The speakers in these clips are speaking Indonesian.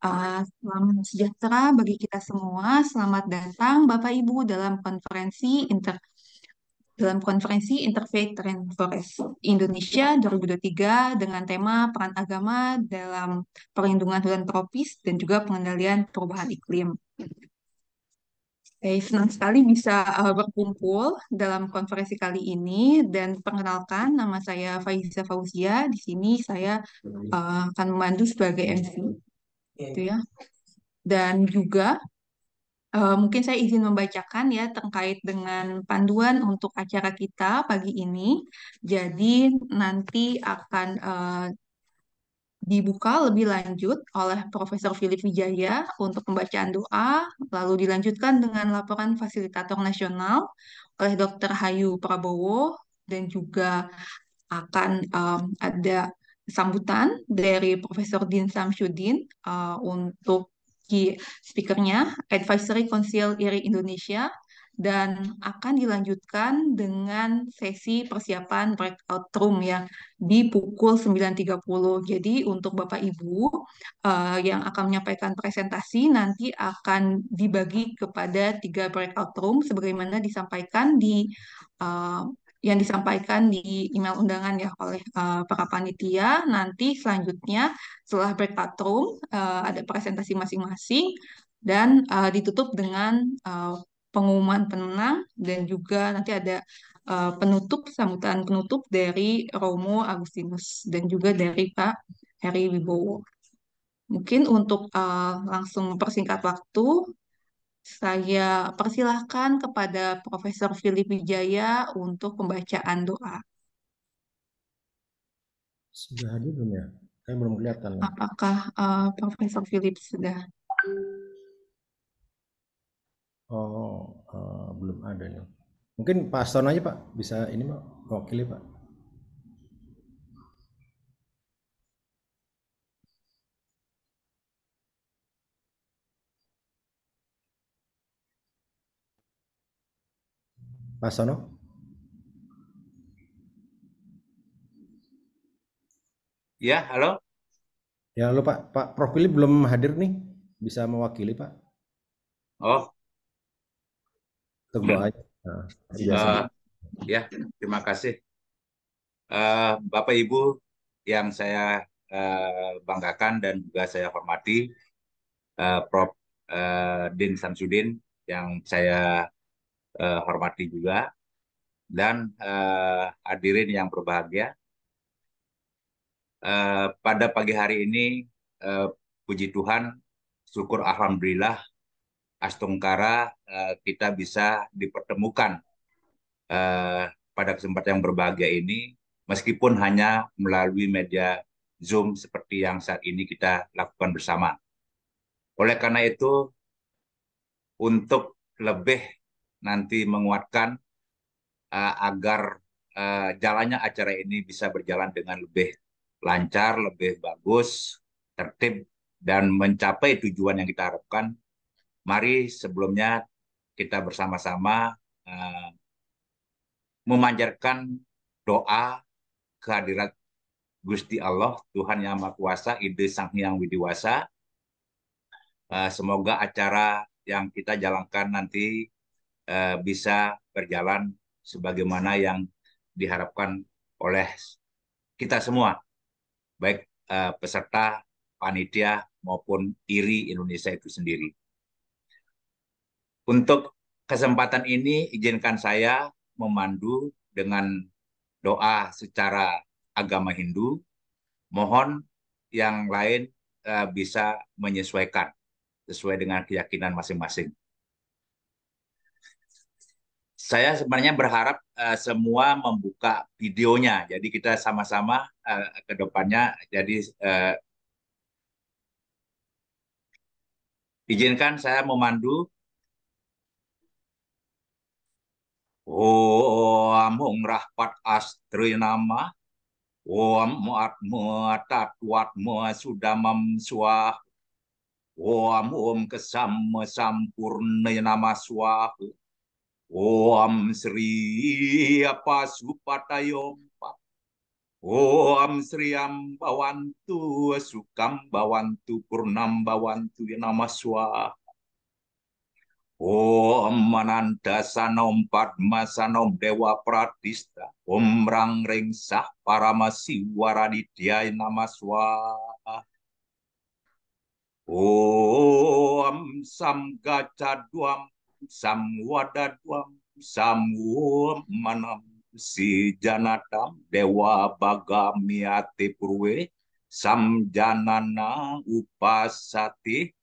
Salam sejahtera bagi kita semua. Selamat datang Bapak Ibu dalam konferensi Interfaith Rainforest Indonesia 2023 dengan tema peran agama dalam perlindungan hutan tropis dan juga pengendalian perubahan iklim. Senang sekali bisa berkumpul dalam konferensi kali ini dan perkenalkan nama saya Faiza Fauzia. Di sini saya akan memandu sebagai MC, gitu ya. Dan juga mungkin saya izin membacakan ya terkait dengan panduan untuk acara kita pagi ini. Jadi nanti akan dibuka lebih lanjut oleh Profesor Philip Wijaya untuk pembacaan doa, lalu dilanjutkan dengan laporan fasilitator nasional oleh Dr. Hayu Prabowo, dan juga akan ada sambutan dari Profesor Din Samsudin untuk key speakernya, Advisory Council IRI Indonesia, dan akan dilanjutkan dengan sesi persiapan breakout room ya di pukul 9.30. Jadi untuk Bapak Ibu yang akan menyampaikan presentasi nanti akan dibagi kepada 3 breakout room sebagaimana disampaikan uh, yang disampaikan di email undangan ya oleh para panitia. Nanti selanjutnya setelah breakout room ada presentasi masing-masing dan ditutup dengan pengumuman pemenang dan juga nanti ada sambutan penutup dari Romo Agustinus dan juga dari Pak Heri Wibowo. Mungkin untuk langsung mempersingkat waktu, saya persilahkan kepada Profesor Philip Wijaya untuk pembacaan doa. Sudah hadir belum ya? Saya belum kelihatan. Apakah Profesor Philip sudah? Oh, belum ada nih. Mungkin Pak Aston aja Pak, bisa ini Pak, mewakili Pak. Pak Sono? Ya, halo. Ya halo Pak, Pak Prof Philip belum hadir nih, bisa mewakili Pak Oh, untuk doanya. Nah, biasa. ya, terima kasih. Bapak Ibu yang saya banggakan dan juga saya hormati, Prof. Din Samsudin yang saya hormati juga, dan hadirin yang berbahagia. Pada pagi hari ini, eh, puji Tuhan, syukur Alhamdulillah, Astungkara kita bisa dipertemukan eh, pada kesempatan yang berbahagia ini, meskipun hanya melalui media Zoom seperti yang saat ini kita lakukan bersama. Oleh karena itu, untuk lebih nanti menguatkan agar jalannya acara ini bisa berjalan dengan lebih lancar, lebih bagus, tertib, dan mencapai tujuan yang kita harapkan, mari sebelumnya kita bersama-sama memanjatkan doa kehadirat Gusti Allah, Tuhan Yang Maha Kuasa, Ide Sang Hyang Widiwasa. Semoga acara yang kita jalankan nanti bisa berjalan sebagaimana yang diharapkan oleh kita semua, baik peserta, panitia, maupun IRI Indonesia itu sendiri. Untuk kesempatan ini, izinkan saya memandu dengan doa secara agama Hindu. Mohon yang lain bisa menyesuaikan sesuai dengan keyakinan masing-masing. Saya sebenarnya berharap semua membuka videonya, jadi kita sama-sama ke depannya. Jadi izinkan saya memandu. Om Hung Rahpat Astri Nama, Om Muat Muatat Wat Mua Sudamam Swah, Om Kesam Sampurna Nama Swah, Om Sri Apa Supatayom. Om Sriam Bawantu Sukam Bawantu Purnam Bawantu Namaswa. Om Mananda Sanom Padma Sanom Dewa Pratista. Om Rang Rengsah Paramasiwaraditya Namaswa. Om Samgacadwam Samwadadwam Samwam Manam Si Janatam Dewa Bagamiate Purwe Samjanana Upasati.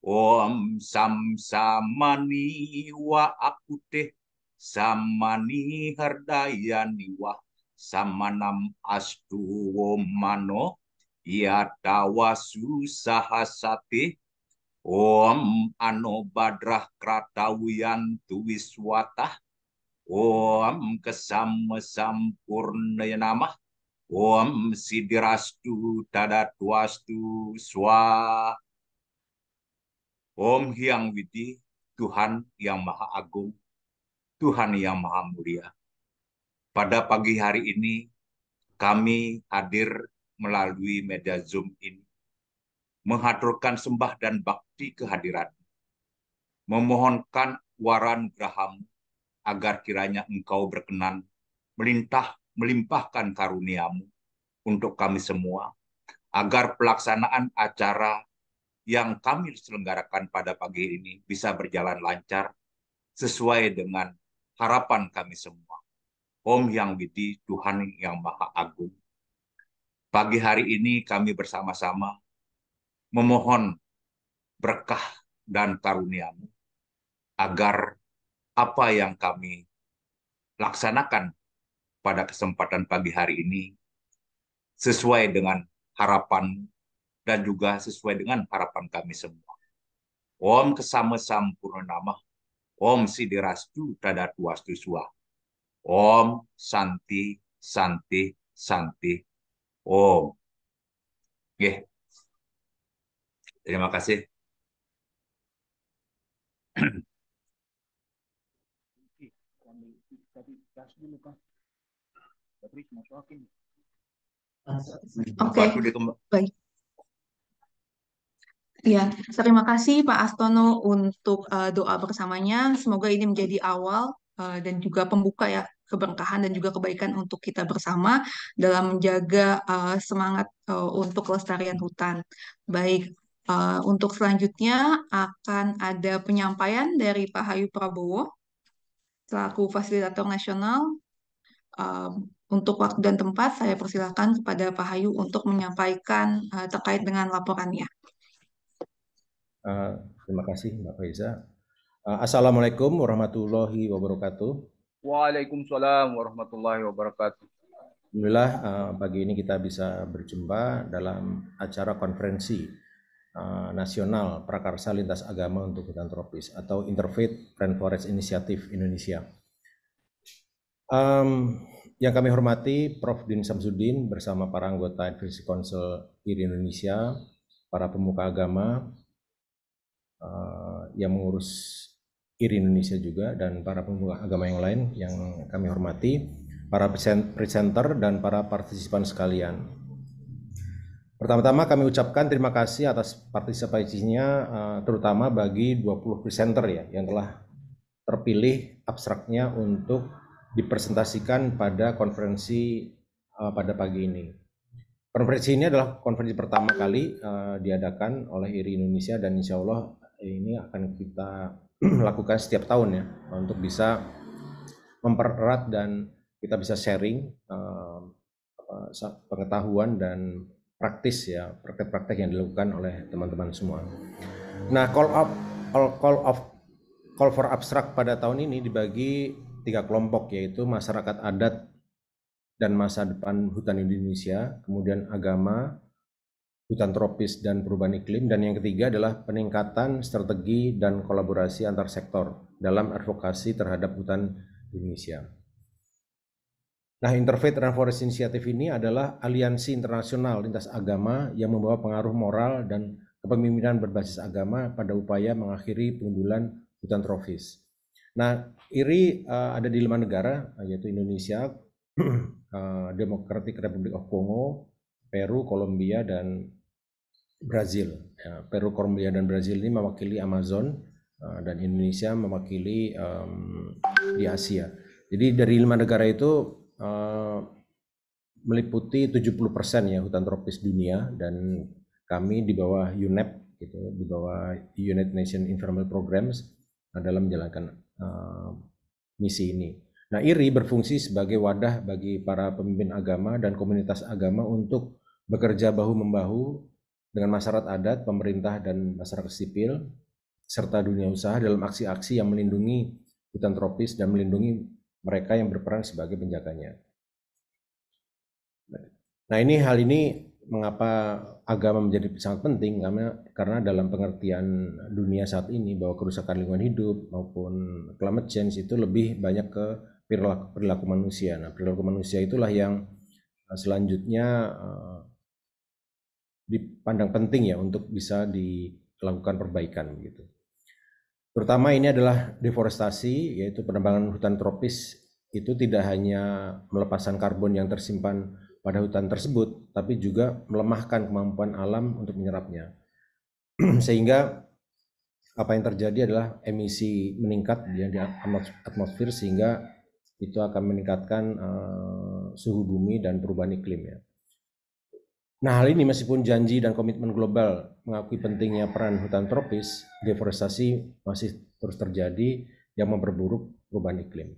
Om Sam Samani Wa Akuteh Samani Hardayani Wa Samanam Astu Mano Yatawasu Sahasati. Om Ano Badrah Kratawiyantu Wiswatah. Om Kesama Sampurnaya Namah. Om Sidirastu Tadatwastu Swaha. Om Hyang Widi, Tuhan yang Maha Agung, Tuhan yang Maha Mulia. Pada pagi hari ini, kami hadir melalui media Zoom ini, menghaturkan sembah dan bakti kehadiran, memohonkan waran grahamu, agar kiranya Engkau berkenan melimpahkan karuniamu untuk kami semua, agar pelaksanaan acara yang kami selenggarakan pada pagi ini bisa berjalan lancar sesuai dengan harapan kami semua. Om Yang Widi, Tuhan yang Maha Agung. Pagi hari ini kami bersama-sama memohon berkah dan karunia-Mu agar apa yang kami laksanakan pada kesempatan pagi hari ini sesuai dengan harapan dan juga sesuai dengan harapan kami semua. Om Kesama Sampurna Namah, Om Sidirastu Tadatwastu Swa. Om Santi, Santi, Santi. Om. Oke, terima kasih. Oke, baik. Ya, terima kasih Pak Astono untuk doa bersamanya. Semoga ini menjadi awal dan juga pembuka ya keberkahan dan juga kebaikan untuk kita bersama dalam menjaga semangat untuk kelestarian hutan. Baik, untuk selanjutnya akan ada penyampaian dari Pak Hayu Prabowo selaku fasilitator nasional. Untuk waktu dan tempat, saya persilakan kepada Pak Hayu untuk menyampaikan terkait dengan laporannya. Terima kasih Mbak Faiza. Assalamualaikum warahmatullahi wabarakatuh. Waalaikumsalam warahmatullahi wabarakatuh. Alhamdulillah pagi ini kita bisa berjumpa dalam acara konferensi nasional prakarsa lintas agama untuk hutan tropis atau Interfaith Rainforest Initiative Indonesia. Yang kami hormati Prof. Din Samsudin bersama para anggota Advisory Council IRI Indonesia, para pemuka agama yang mengurus IRI Indonesia juga, dan para pemuka agama yang lain yang kami hormati, para presenter dan para partisipan sekalian. Pertama-tama kami ucapkan terima kasih atas partisipasinya, terutama bagi 20 presenter ya yang telah terpilih abstraknya untuk dipresentasikan pada konferensi pada pagi ini. Konferensi ini adalah konferensi pertama kali diadakan oleh IRI Indonesia, dan insya Allah ini akan kita lakukan setiap tahun ya, untuk bisa mempererat dan kita bisa sharing pengetahuan dan praktis ya, praktek-praktek yang dilakukan oleh teman-teman semua. Nah, call for abstract pada tahun ini dibagi 3 kelompok, yaitu masyarakat adat dan masa depan hutan Indonesia, kemudian agama, hutan tropis dan perubahan iklim, dan yang ketiga adalah peningkatan strategi dan kolaborasi antar sektor dalam advokasi terhadap hutan Indonesia. Nah, Interfaith Rainforest Initiative ini adalah aliansi internasional lintas agama yang membawa pengaruh moral dan kepemimpinan berbasis agama pada upaya mengakhiri pengundulan hutan tropis. Nah, IRI ada di 5 negara, yaitu Indonesia, Democratic Republic of Congo, Peru, Kolombia, dan Brazil. Peru, Kolombia, dan Brazil ini mewakili Amazon, dan Indonesia mewakili di Asia. Jadi dari 5 negara itu meliputi 70% ya hutan tropis dunia, dan kami di bawah UNEP gitu, di bawah United Nations Environment Programs dalam menjalankan misi ini. Nah, IRI berfungsi sebagai wadah bagi para pemimpin agama dan komunitas agama untuk bekerja bahu-membahu dengan masyarakat adat, pemerintah, dan masyarakat sipil, serta dunia usaha dalam aksi-aksi yang melindungi hutan tropis dan melindungi mereka yang berperan sebagai penjaganya. Nah, hal ini mengapa agama menjadi sangat penting, karena dalam pengertian dunia saat ini bahwa kerusakan lingkungan hidup maupun climate change itu lebih banyak ke perilaku manusia. Nah, perilaku manusia itulah yang selanjutnya dipandang penting ya untuk bisa dilakukan perbaikan gitu. Terutama ini adalah deforestasi, yaitu penebangan hutan tropis itu tidak hanya melepaskan karbon yang tersimpan pada hutan tersebut, tapi juga melemahkan kemampuan alam untuk menyerapnya. Sehingga apa yang terjadi adalah emisi meningkat di atmosfer, sehingga itu akan meningkatkan suhu bumi dan perubahan iklim ya. Nah, hal ini meskipun janji dan komitmen global mengakui pentingnya peran hutan tropis, deforestasi masih terus terjadi yang memperburuk perubahan iklim.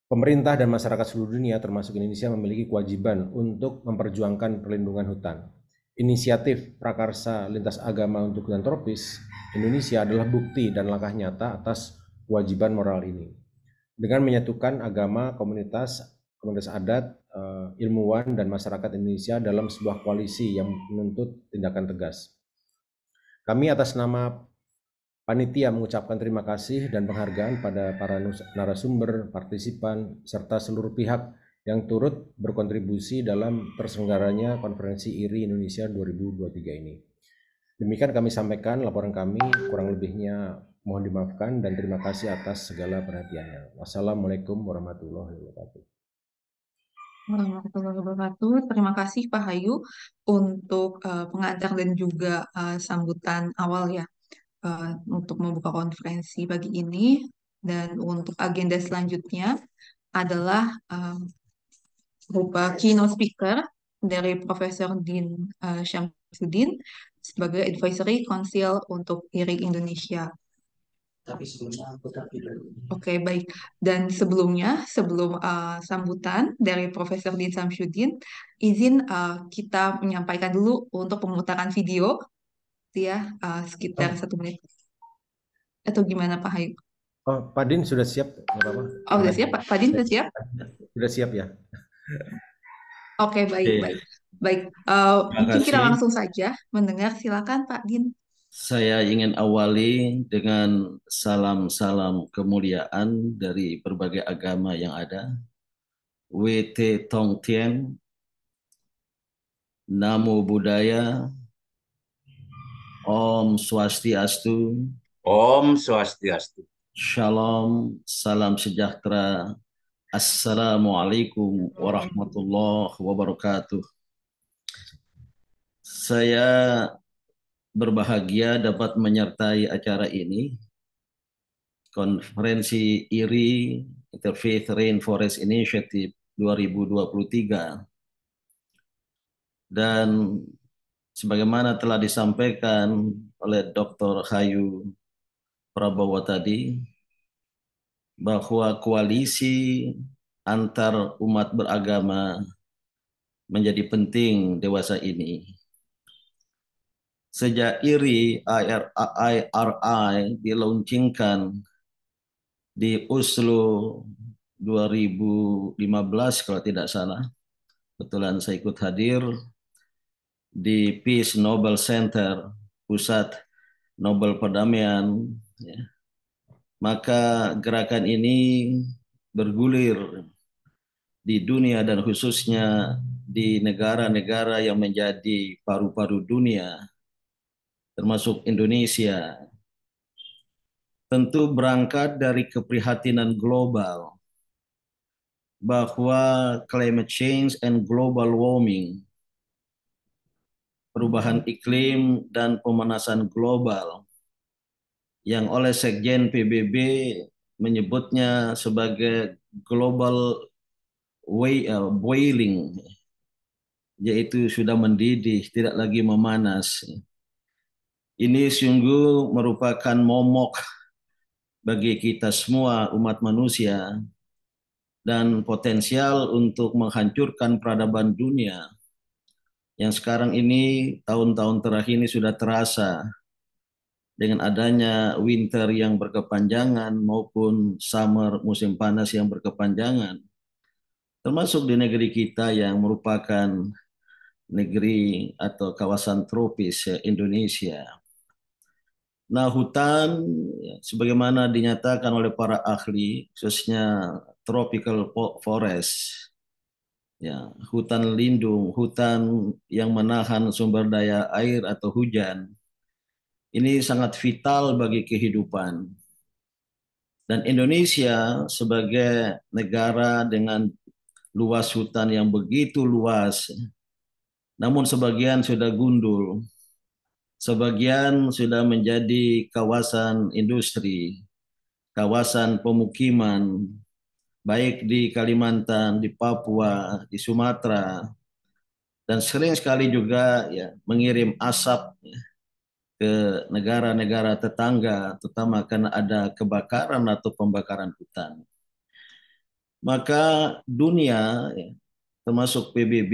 Pemerintah dan masyarakat seluruh dunia termasuk Indonesia memiliki kewajiban untuk memperjuangkan perlindungan hutan. Inisiatif Prakarsa Lintas Agama untuk Hutan Tropis Indonesia adalah bukti dan langkah nyata atas kewajiban moral ini. Dengan menyatukan agama, komunitas adat, ilmuwan, dan masyarakat Indonesia dalam sebuah koalisi yang menuntut tindakan tegas. Kami atas nama panitia mengucapkan terima kasih dan penghargaan pada para narasumber, partisipan, serta seluruh pihak yang turut berkontribusi dalam terselenggaranya konferensi IRI Indonesia 2023 ini. Demikian kami sampaikan laporan kami, kurang lebihnya mohon dimaafkan dan terima kasih atas segala perhatiannya. Wassalamualaikum warahmatullahi wabarakatuh. Warahmatullahi wabarakatuh. Terima kasih Pak Hayu untuk pengantar dan juga sambutan awal ya untuk membuka konferensi pagi ini. Dan untuk agenda selanjutnya adalah berupa keynote speaker dari Profesor Din Syamsuddin sebagai Advisory Council untuk IRI Indonesia. Oke, baik. Dan sebelumnya, sebelum sambutan dari Profesor Din Syamsuddin, izin kita menyampaikan dulu untuk pemutaran video, ya, sekitar 1 menit. Atau gimana Pak Hayu? Oh, Pak Din sudah siap? Apa-apa? Oh, udah siap Pak Din, sudah siap? Sudah siap ya? Oke, baik, baik. Baik, mungkin kita langsung saja mendengar. Silakan Pak Din. Saya ingin awali dengan salam-salam kemuliaan dari berbagai agama yang ada. Wete Tong Tien, Namo Buddhaya, Om Swastiastu, Om Swastiastu, Shalom, salam sejahtera, Assalamualaikum warahmatullahi wabarakatuh. Saya berbahagia dapat menyertai acara ini, konferensi IRI Interfaith Rainforest Initiative 2023. Dan sebagaimana telah disampaikan oleh Dr. Hayu Prabowo tadi, bahwa koalisi antar umat beragama menjadi penting dewasa ini. Sejak IRI dilaunchingkan di Oslo 2015 kalau tidak salah, kebetulan saya ikut hadir di Peace Nobel Center, Pusat Nobel Perdamaian, ya. Maka gerakan ini bergulir di dunia dan khususnya di negara-negara yang menjadi paru-paru dunia, termasuk Indonesia. Tentu berangkat dari keprihatinan global bahwa climate change and global warming, perubahan iklim dan pemanasan global yang oleh Sekjen PBB menyebutnya sebagai global boiling, yaitu sudah mendidih, tidak lagi memanas. Ini sungguh merupakan momok bagi kita semua umat manusia dan potensial untuk menghancurkan peradaban dunia yang sekarang ini tahun-tahun terakhir ini sudah terasa dengan adanya winter yang berkepanjangan maupun summer musim panas yang berkepanjangan, termasuk di negeri kita yang merupakan negeri atau kawasan tropis Indonesia. Nah, hutan sebagaimana dinyatakan oleh para ahli, khususnya tropical forest, ya, hutan lindung, hutan yang menahan sumber daya air atau hujan, ini sangat vital bagi kehidupan. Dan Indonesia sebagai negara dengan luas hutan yang begitu luas, namun sebagian sudah gundul, sebagian sudah menjadi kawasan industri, kawasan pemukiman, baik di Kalimantan, di Papua, di Sumatera, dan sering sekali juga ya mengirim asap ya, ke negara-negara tetangga, terutama karena ada kebakaran atau pembakaran hutan. Maka dunia, ya, termasuk PBB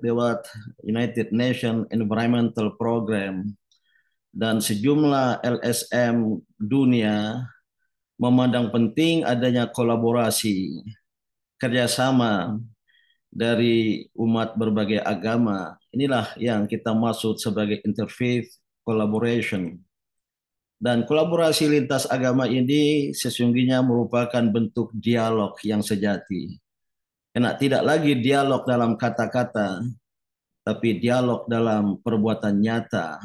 lewat United Nations Environmental Program dan sejumlah LSM dunia memandang penting adanya kolaborasi, kerjasama dari umat berbagai agama. Inilah yang kita maksud sebagai interfaith collaboration. Dan kolaborasi lintas agama ini sesungguhnya merupakan bentuk dialog yang sejati. Karena tidak lagi dialog dalam kata-kata, tapi dialog dalam perbuatan nyata,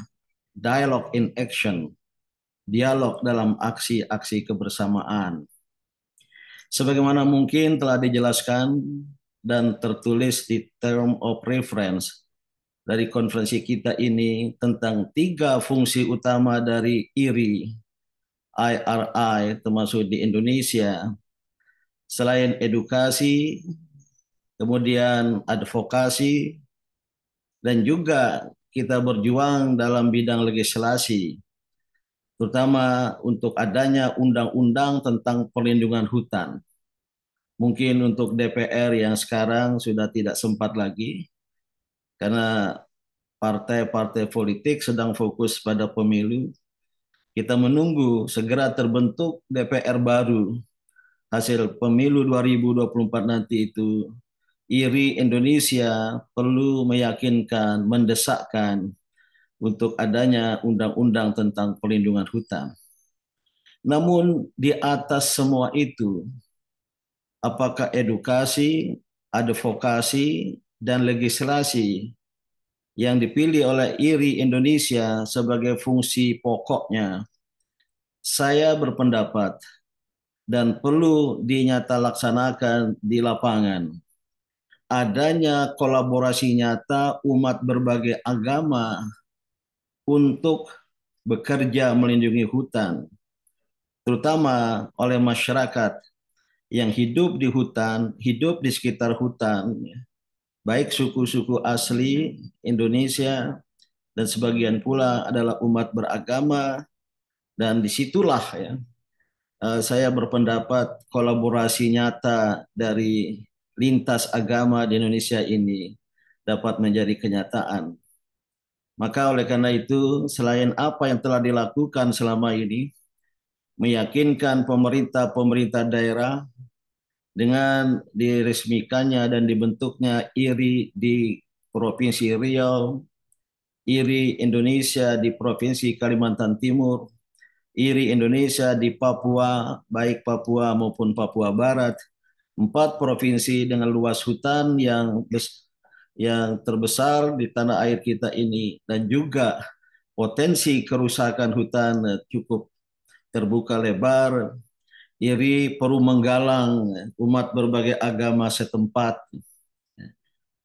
dialog in action, dialog dalam aksi-aksi kebersamaan. Sebagaimana mungkin telah dijelaskan dan tertulis di term of reference dari konferensi kita ini tentang 3 fungsi utama dari IRI, termasuk di Indonesia, selain edukasi, kemudian advokasi, dan juga kita berjuang dalam bidang legislasi, terutama untuk adanya undang-undang tentang perlindungan hutan. Mungkin untuk DPR yang sekarang sudah tidak sempat lagi, karena partai-partai politik sedang fokus pada pemilu. Kita menunggu segera terbentuk DPR baru. Hasil pemilu 2024 nanti itu, IRI Indonesia perlu meyakinkan, mendesakkan untuk adanya undang-undang tentang perlindungan hutan. Namun di atas semua itu, apakah edukasi, advokasi, dan legislasi yang dipilih oleh IRI Indonesia sebagai fungsi pokoknya, saya berpendapat dan perlu dinyatalaksanakan di lapangan. Adanya kolaborasi nyata umat berbagai agama untuk bekerja melindungi hutan, terutama oleh masyarakat yang hidup di hutan, hidup di sekitar hutan, baik suku-suku asli Indonesia dan sebagian pula adalah umat beragama, dan disitulah ya saya berpendapat kolaborasi nyata dari lintas agama di Indonesia ini dapat menjadi kenyataan. Maka oleh karena itu, selain apa yang telah dilakukan selama ini, meyakinkan pemerintah daerah dengan diresmikannya dan dibentuknya IRI di Provinsi Riau, IRI Indonesia di Provinsi Kalimantan Timur, IRI Indonesia di Papua, baik Papua maupun Papua Barat, 4 provinsi dengan luas hutan yang terbesar di tanah air kita ini, dan juga potensi kerusakan hutan cukup terbuka lebar, iri perlu menggalang umat berbagai agama setempat.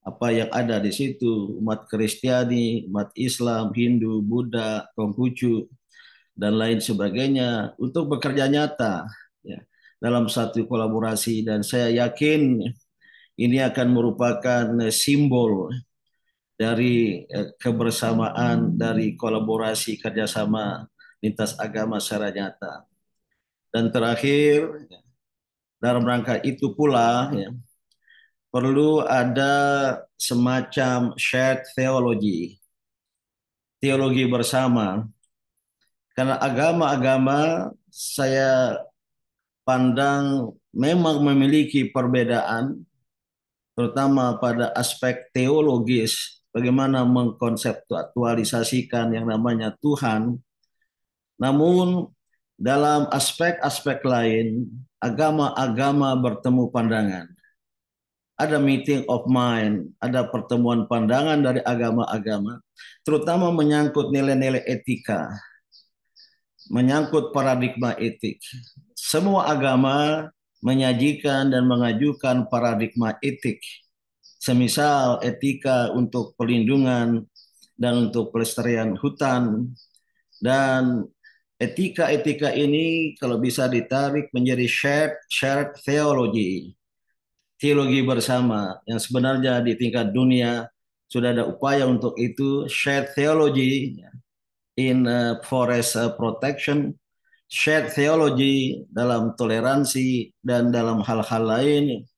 Apa yang ada di situ, umat Kristiani, umat Islam, Hindu, Buddha, Konghucu, dan lain sebagainya untuk bekerja nyata ya, dalam satu kolaborasi, dan saya yakin ini akan merupakan simbol dari kebersamaan, dari kolaborasi kerjasama lintas agama secara nyata. Dan terakhir, dalam rangka itu pula ya, perlu ada semacam shared theology, teologi bersama. Karena agama-agama saya pandang memang memiliki perbedaan, terutama pada aspek teologis, bagaimana mengkonseptualisasikan yang namanya Tuhan. Namun dalam aspek-aspek lain, agama-agama bertemu pandangan. Ada meeting of mind, ada pertemuan pandangan dari agama-agama, terutama menyangkut nilai-nilai etika, menyangkut paradigma etik. Semua agama menyajikan dan mengajukan paradigma etik, semisal etika untuk perlindungan dan untuk pelestarian hutan, dan etika-etika ini kalau bisa ditarik menjadi shared theology, teologi bersama, yang sebenarnya di tingkat dunia sudah ada upaya untuk itu, shared theology in forest protection, shared theology dalam toleransi dan dalam hal-hal lain.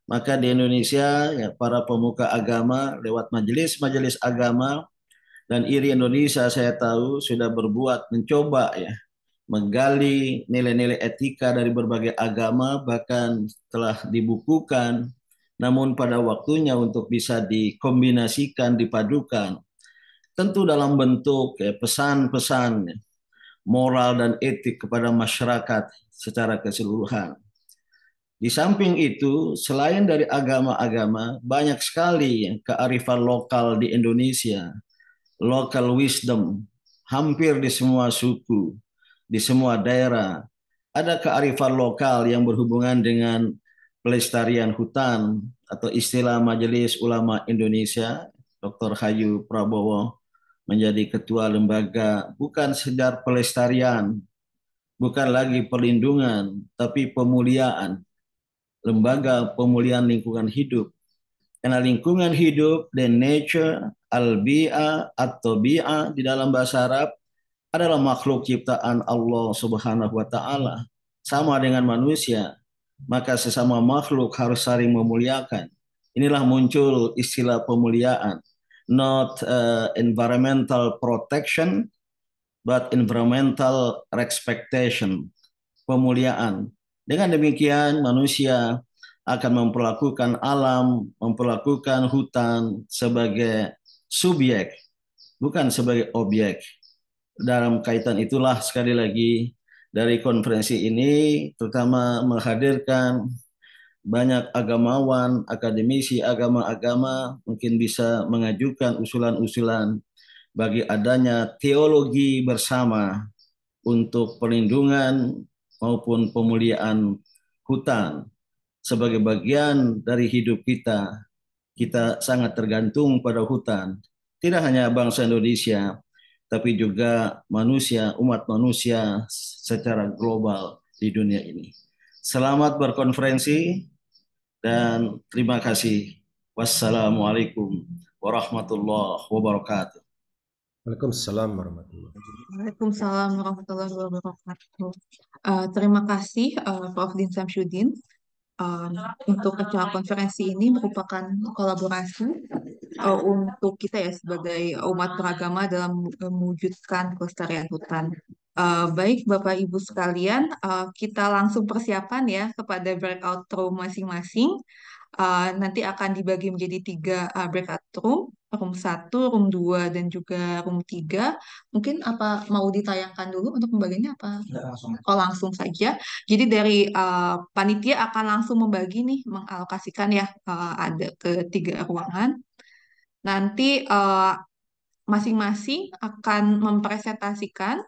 Maka di Indonesia ya, para pemuka agama lewat majelis-majelis agama dan IRI Indonesia saya tahu sudah berbuat mencoba ya menggali nilai-nilai etika dari berbagai agama, bahkan telah dibukukan, namun pada waktunya untuk bisa dikombinasikan, dipadukan, tentu dalam bentuk ya, pesan-pesan moral dan etik kepada masyarakat secara keseluruhan. Di samping itu, selain dari agama-agama, banyak sekali kearifan lokal di Indonesia, local wisdom, hampir di semua suku, di semua daerah. Ada kearifan lokal yang berhubungan dengan pelestarian hutan, atau istilah Majelis Ulama Indonesia, Dr. Hayu Prabowo menjadi ketua lembaga, bukan sekedar pelestarian, bukan lagi perlindungan, tapi pemuliaan, lembaga pemulihan lingkungan hidup. Karena lingkungan hidup dan nature, al-bi'ah atau bi'ah di dalam bahasa Arab adalah makhluk ciptaan Allah Subhanahu wa taala, sama dengan manusia. Maka sesama makhluk harus saling memuliakan. Inilah muncul istilah pemuliaan, not environmental protection but environmental respectation, pemuliaan. Dengan demikian manusia akan memperlakukan alam, memperlakukan hutan sebagai subjek, bukan sebagai objek. Dalam kaitan itulah sekali lagi dari konferensi ini terutama menghadirkan banyak agamawan, akademisi agama-agama mungkin bisa mengajukan usulan-usulan bagi adanya teologi bersama untuk perlindungan maupun pemuliaan hutan sebagai bagian dari hidup kita. Kita sangat tergantung pada hutan. Tidak hanya bangsa Indonesia, tapi juga manusia, umat manusia secara global di dunia ini. Selamat berkonferensi dan terima kasih. Wassalamualaikum warahmatullahi wabarakatuh. Waalaikumsalam warahmatullahi wabarakatuh. Waalaikumsalam warahmatullahi wabarakatuh. Terima kasih Prof. Din Samsyudin. Untuk acara konferensi ini merupakan kolaborasi untuk kita ya sebagai umat beragama dalam mewujudkan kelestarian hutan. Baik Bapak Ibu sekalian, kita langsung persiapan ya kepada breakout room masing-masing. Nanti akan dibagi menjadi 3 breakout room 1, room 2, dan juga room 3. Mungkin apa mau ditayangkan dulu untuk pembagiannya apa? Oh, langsung saja. Jadi dari panitia akan langsung membagi nih, mengalokasikan ya ada ke 3 ruangan. Nanti masing-masing akan mempresentasikan